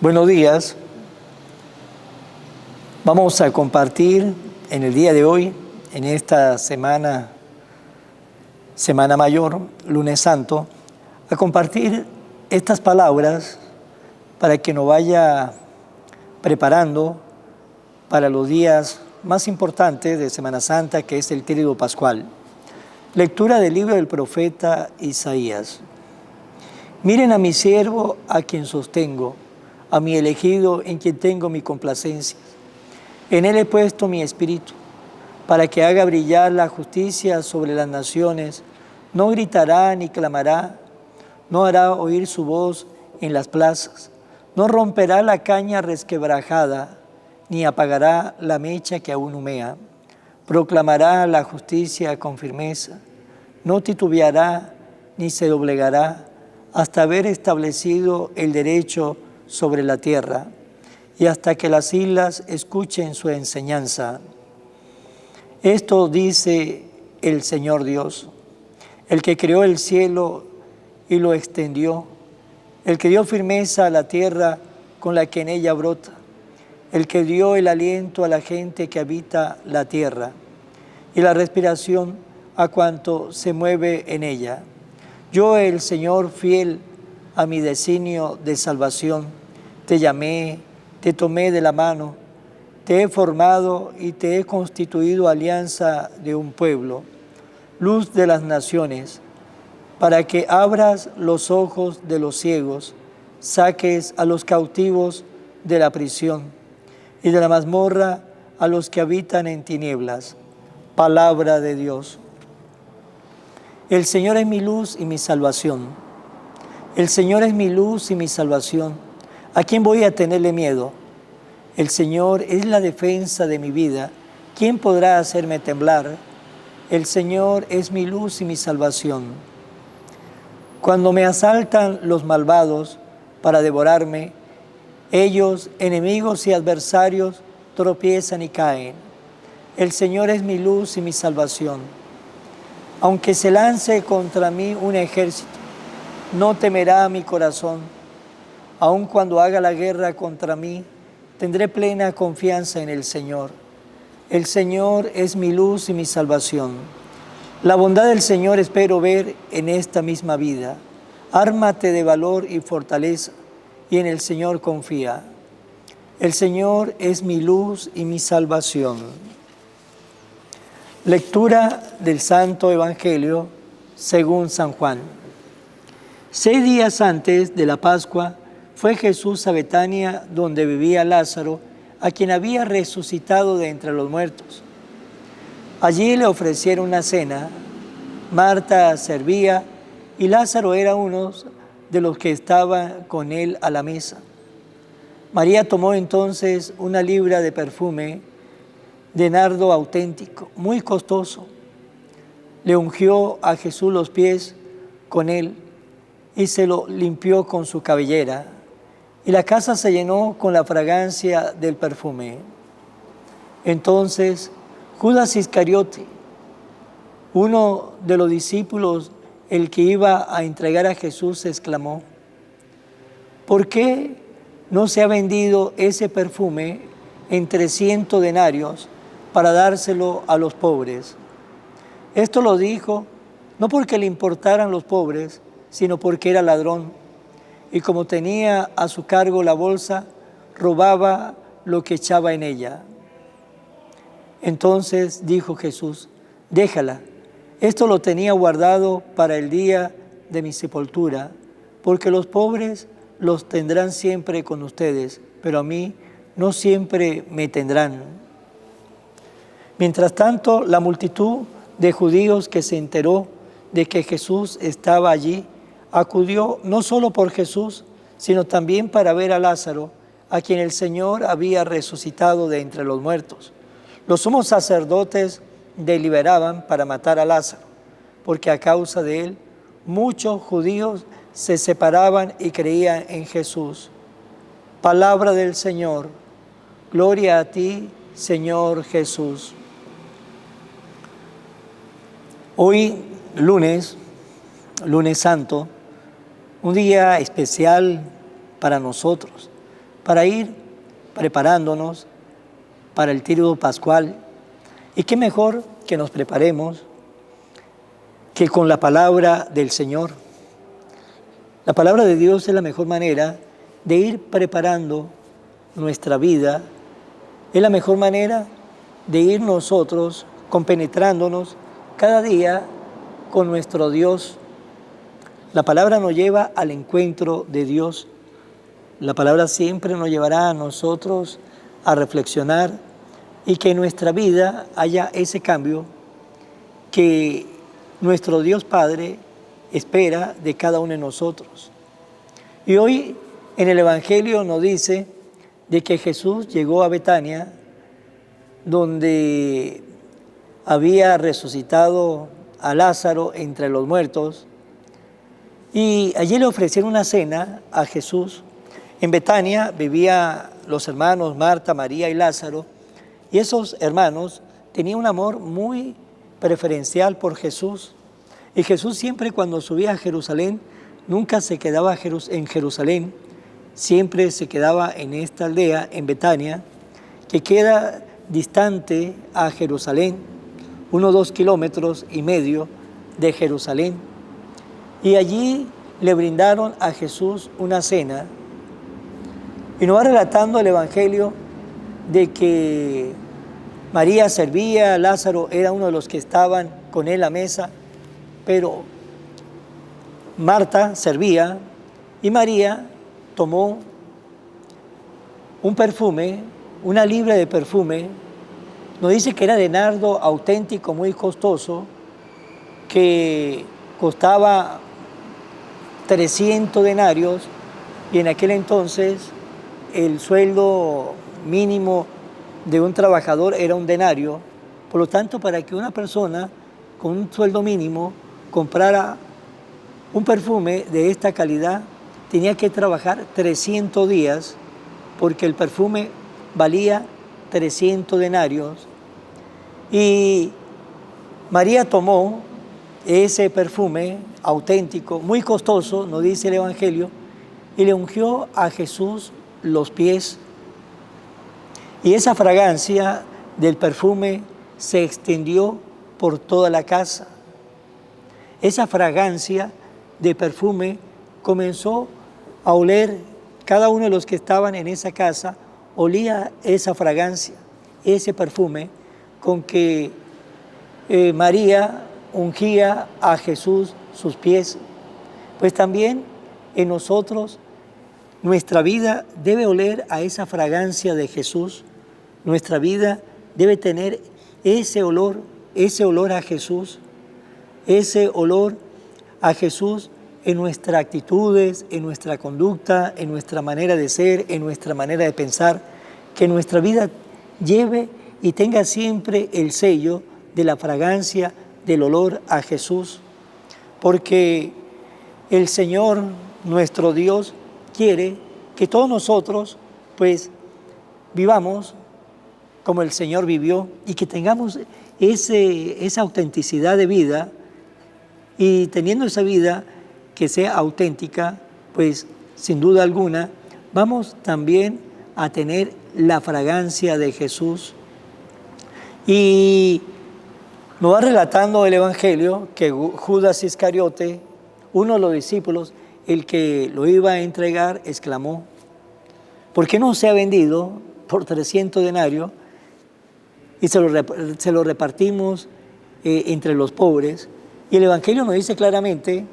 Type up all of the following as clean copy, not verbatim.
Buenos días. Vamos a compartir en el día de hoy, en esta semana mayor, lunes santo, a compartir estas palabras para que nos vaya preparando para los días más importantes de Semana Santa, que es el Tríodo Pascual. Lectura del libro del profeta Isaías. Miren a mi siervo, a quien sostengo, a mi elegido, en quien tengo mi complacencia. En él he puesto mi espíritu, para que haga brillar la justicia sobre las naciones. No gritará ni clamará, no hará oír su voz en las plazas, no romperá la caña resquebrajada, ni apagará la mecha que aún humea. Proclamará la justicia con firmeza, no titubeará ni se doblegará, hasta haber establecido el derecho sobre la tierra y hasta que las islas escuchen su enseñanza. Esto dice el Señor Dios, el que creó el cielo y lo extendió, el que dio firmeza a la tierra con la que en ella brota, el que dio el aliento a la gente que habita la tierra y la respiración a cuanto se mueve en ella. Yo, el Señor, fiel a mi designio de salvación, te llamé, te tomé de la mano, te he formado y te he constituido alianza de un pueblo, luz de las naciones, para que abras los ojos de los ciegos, saques a los cautivos de la prisión y de la mazmorra a los que habitan en tinieblas. Palabra de Dios. El Señor es mi luz y mi salvación. El Señor es mi luz y mi salvación. ¿A quién voy a tenerle miedo? El Señor es la defensa de mi vida. ¿Quién podrá hacerme temblar? El Señor es mi luz y mi salvación. Cuando me asaltan los malvados para devorarme, ellos, enemigos y adversarios, tropiezan y caen. El Señor es mi luz y mi salvación. Aunque se lance contra mí un ejército, no temerá mi corazón. Aun cuando haga la guerra contra mí, tendré plena confianza en el Señor. El Señor es mi luz y mi salvación. La bondad del Señor espero ver en esta misma vida. Ármate de valor y fortaleza, y en el Señor confía. El Señor es mi luz y mi salvación. Lectura del Santo Evangelio según San Juan. 6 días antes de la Pascua, fue Jesús a Betania, donde vivía Lázaro, a quien había resucitado de entre los muertos. Allí le ofrecieron una cena. Marta servía y Lázaro era uno de los que estaban con él a la mesa. María tomó entonces una libra de perfume de nardo auténtico, muy costoso. Le ungió a Jesús los pies con él y se lo limpió con su cabellera. Y la casa se llenó con la fragancia del perfume. Entonces Judas Iscariote, uno de los discípulos, el que iba a entregar a Jesús, exclamó: ¿por qué no se ha vendido ese perfume en 300 denarios para dárselo a los pobres? Esto lo dijo no porque le importaran los pobres, sino porque era ladrón. Y como tenía a su cargo la bolsa, robaba lo que echaba en ella. Entonces dijo Jesús: déjala, esto lo tenía guardado para el día de mi sepultura, porque los pobres los tendrán siempre con ustedes, pero a mí no siempre me tendrán. Mientras tanto, la multitud de judíos que se enteró de que Jesús estaba allí, acudió no solo por Jesús, sino también para ver a Lázaro, a quien el Señor había resucitado de entre los muertos. Los sumos sacerdotes deliberaban para matar a Lázaro, porque a causa de él muchos judíos se separaban y creían en Jesús. Palabra del Señor. Gloria a ti, Señor Jesús. Hoy, lunes Santo, un día especial para nosotros, para ir preparándonos para el tríodo pascual. Y qué mejor que nos preparemos que con la palabra del Señor. La palabra de Dios es la mejor manera de ir preparando nuestra vida, es la mejor manera de ir nosotros compenetrándonos cada día con nuestro Dios. La palabra nos lleva al encuentro de Dios. La palabra siempre nos llevará a nosotros a reflexionar y que en nuestra vida haya ese cambio que nuestro Dios Padre espera de cada uno de nosotros. Y hoy en el Evangelio nos dice de que Jesús llegó a Betania, donde había resucitado a Lázaro entre los muertos, y allí le ofrecieron una cena a Jesús. En Betania vivían los hermanos Marta, María y Lázaro, y esos hermanos tenían un amor muy preferencial por Jesús. Y Jesús siempre cuando subía a Jerusalén, nunca se quedaba en Jerusalén, siempre se quedaba en esta aldea, en Betania, que queda distante a Jerusalén, 2,5 kilómetros de Jerusalén. Y allí le brindaron a Jesús una cena. Y nos va relatando el Evangelio de que María servía, Lázaro era uno de los que estaban con él a mesa, pero Marta servía y María tomó un perfume, una libra de perfume. Nos dice que era de nardo auténtico, muy costoso, que costaba 300 denarios, y en aquel entonces el sueldo mínimo de un trabajador era 1 denario. Por lo tanto, para que una persona con un sueldo mínimo comprara un perfume de esta calidad, tenía que trabajar 300 días, porque el perfume valía 300 denarios. Y María tomó ese perfume auténtico, muy costoso, nos dice el Evangelio, y le ungió a Jesús los pies. Y esa fragancia del perfume se extendió por toda la casa. Esa fragancia de perfume comenzó a oler, cada uno de los que estaban en esa casa olía esa fragancia, ese perfume con que María ungía a Jesús sus pies. Pues también en nosotros nuestra vida debe oler a esa fragancia de Jesús. Nuestra vida debe tener ese olor a Jesús, ese olor a Jesús en nuestras actitudes, en nuestra conducta, en nuestra manera de ser, en nuestra manera de pensar, que nuestra vida lleve y tenga siempre el sello de la fragancia del olor a Jesús, porque el Señor, nuestro Dios, quiere que todos nosotros, pues, vivamos como el Señor vivió y que tengamos esa autenticidad de vida, y teniendo esa vida que sea auténtica, pues, sin duda alguna, vamos también a tener la fragancia de Jesús. Y nos va relatando el Evangelio que Judas Iscariote, uno de los discípulos, el que lo iba a entregar, exclamó: ¿por qué no se ha vendido por 300 denarios y se lo repartimos entre los pobres? Y el Evangelio nos dice claramente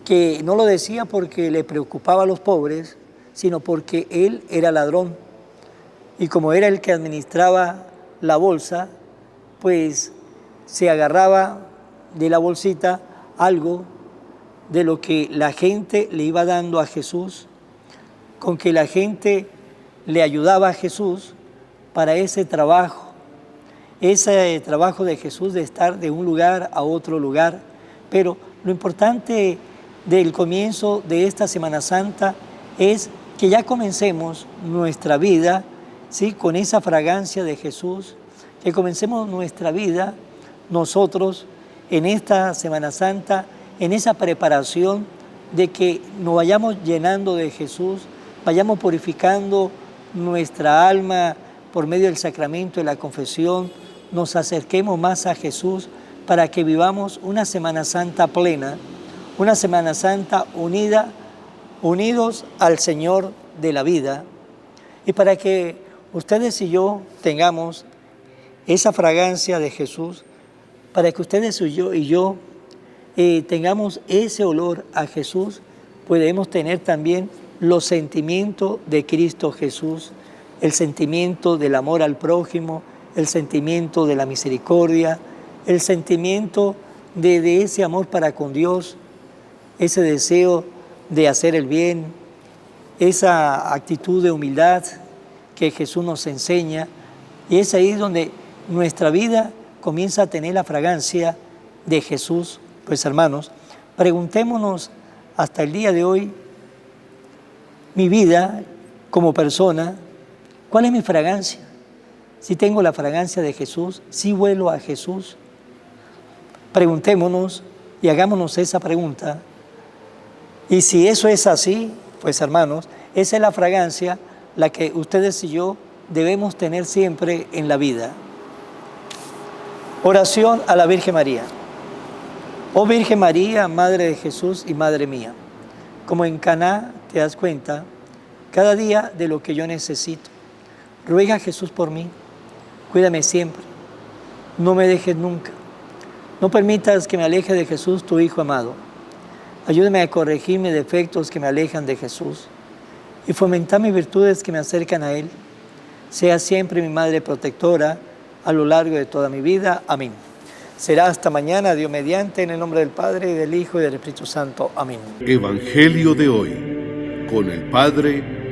que no lo decía porque le preocupaba a los pobres, sino porque él era ladrón. Y como era el que administraba la bolsa, pues se agarraba de la bolsita algo de lo que la gente le iba dando a Jesús, con que la gente le ayudaba a Jesús para ese trabajo de Jesús de estar de un lugar a otro lugar. Pero lo importante del comienzo de esta Semana Santa es que ya comencemos nuestra vida, ¿sí?, con esa fragancia de Jesús, que comencemos nuestra vida nosotros en esta Semana Santa, en esa preparación de que nos vayamos llenando de Jesús, vayamos purificando nuestra alma por medio del sacramento de la confesión, nos acerquemos más a Jesús para que vivamos una Semana Santa plena, una Semana Santa unidos al Señor de la vida, y para que ustedes y yo tengamos esa fragancia de Jesús, para que ustedes y yo tengamos ese olor a Jesús, podemos tener también los sentimientos de Cristo Jesús, el sentimiento del amor al prójimo, el sentimiento de la misericordia, el sentimiento de ese amor para con Dios, ese deseo de hacer el bien, esa actitud de humildad que Jesús nos enseña, y es ahí donde nuestra vida comienza a tener la fragancia de Jesús. Pues hermanos, preguntémonos hasta el día de hoy, mi vida como persona, ¿cuál es mi fragancia? Si tengo la fragancia de Jesús, si huelo a Jesús. Preguntémonos y hagámonos esa pregunta. Y si eso es así, pues hermanos, esa es la fragancia la que ustedes y yo debemos tener siempre en la vida. Oración a la Virgen María. Oh Virgen María, Madre de Jesús y Madre mía, como en Caná te das cuenta cada día de lo que yo necesito. Ruega a Jesús por mí, cuídame siempre, no me dejes nunca. No permitas que me aleje de Jesús, tu Hijo amado. Ayúdame a corregir mis defectos que me alejan de Jesús y fomentar mis virtudes que me acercan a Él. Sea siempre mi Madre protectora a lo largo de toda mi vida. Amén. Será hasta mañana, Dios mediante, en el nombre del Padre, y del Hijo, y del Espíritu Santo. Amén. Evangelio de hoy, con el Padre